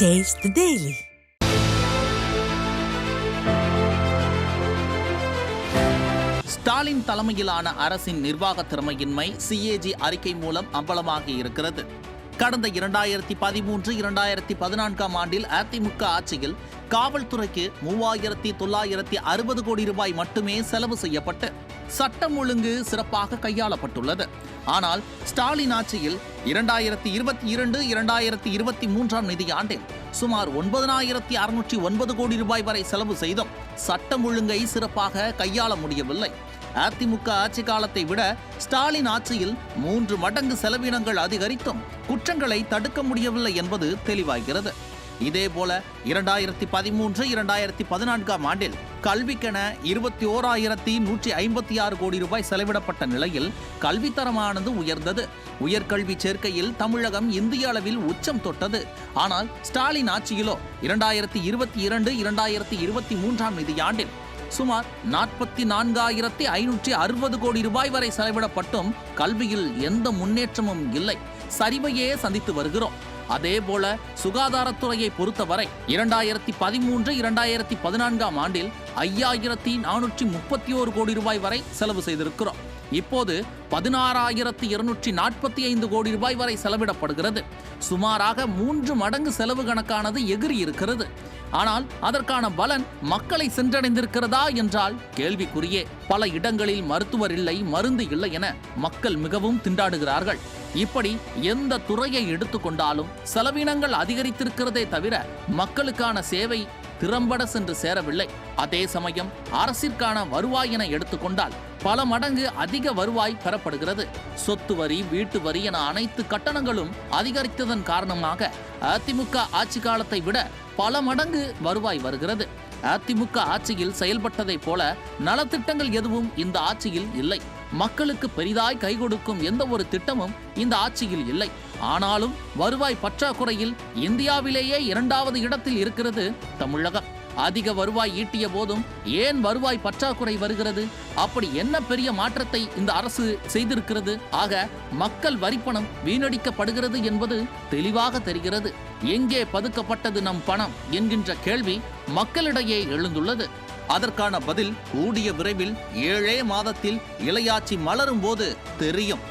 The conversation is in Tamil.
Taste the Daily. ஸ்டாலின் தலைமையிலான அரசின் நிர்வாக திறமையின்மை சிஏஜி அறிக்கை மூலம் அம்பலமாகி இருக்கிறது. கடந்த 2013-2014 ஆண்டில் அதிமுக ஆட்சியில் காவல்துறைக்கு 3960 கோடி ரூபாய் மட்டுமே செலவு செய்யப்பட்டு சட்டம் ஒழுங்கு சிறப்பாக கையாளப்பட்டுள்ளது. ஆனால் ஸ்டாலின் ஆட்சியில் 2022-2023 நிதியாண்டில் சுமார் 9609 கோடி ரூபாய் வரை செலவு செய்தும் சட்டம் ஒழுங்கை சிறப்பாக கையாள முடியவில்லை. அதிமுக ஆட்சி காலத்தை விட ஸ்டாலின் ஆட்சியில் 3 மடங்கு செலவினங்கள் அதிகரித்தும் குற்றங்களை தடுக்க முடியவில்லை என்பது தெளிவாகிறது. இதேபோல 2013-2014 ஆண்டில் கல்விக்கென 21,156 கோடி ரூபாய் செலவிடப்பட்ட நிலையில் கல்வித்தரமானது உயர்ந்தது. உயர்கல்வி சேர்க்கையில் தமிழகம் இந்திய அளவில் உச்சம் தொட்டது. ஆனால் ஸ்டாலின் ஆட்சியிலோ 2022-2023 நிதியாண்டில் சுமார் 44,560 கோடி ரூபாய் வரை செலவிடப்பட்டும் கல்வியில் எந்த முன்னேற்றமும் இல்லை, சரிவையே சந்தித்து வருகிறோம். அதேபோல சுகாதாரத்துறையை பொறுத்தவரை 2013-2014 ஆண்டில் 5,431 கோடி ரூபாய் வரை செலவு செய்திருக்கிறோம். இப்போது 16,245 கோடி ரூபாய் வரை செலவிடப்படுகிறது. சுமாராக 3 மடங்கு செலவு கணக்கானது எகிரி இருக்கிறது. ஆனால் அதற்கான பலன் மக்களை சென்றடைந்திருக்கிறதா என்றால் கேள்விக்குறியே. பல இடங்களில் மருத்துவர் இல்லை, மருந்து இல்லை என மக்கள் மிகவும் திண்டாடுகிறார்கள். இப்படி எந்த துறையை எடுத்துக்கொண்டாலும் செலவினங்கள் அதிகரித்திருக்கிறதே தவிர மக்களுக்கான சேவை திறம்பட சென்று சேரவில்லை. அதே சமயம் அரசிற்கான வருவாய் என எடுத்துக்கொண்டால் பல மடங்கு அதிக வருவாய் பெறப்படுகிறது. சொத்து வரி, வீட்டு வரி என அனைத்து கட்டணங்களும் அதிகரித்ததன் காரணமாக அதிமுக ஆட்சி காலத்தை விட பல மடங்கு வருவாய் வருகிறது. அதிமுக ஆட்சியில் செயல்பட்டதை போல நலத்திட்டங்கள் எதுவும் இந்த ஆட்சியில் இல்லை. மக்களுக்கு பெரிதாய் கை கொடுக்கும் எந்த ஒரு திட்டமும் இந்த ஆட்சியில் இல்லை. ஆனாலும் வருவாய் பற்றாக்குறையில் இந்தியாவிலேயே 2வது இடத்தில் இருக்கிறது தமிழகம். அதிக வருவாய் ஈட்டிய போதும் ஏன் வருவாய் பற்றாக்குறை வருகிறது? அப்படி என்ன பெரிய மாற்றத்தை இந்த அரசு செய்திருக்கிறது? ஆக மக்கள் வரிப்பணம் வீணடிக்கப்படுகிறது என்பது தெளிவாக தெரிகிறது. எங்கே பதுக்கப்பட்டது நம் பணம் என்கின்ற கேள்வி மக்களிடையே எழுந்துள்ளது. அதற்கான பதில் கூடிய விரைவில் 7 மாதத்தில் இலையாட்சி மலரும் போது தெரியும்.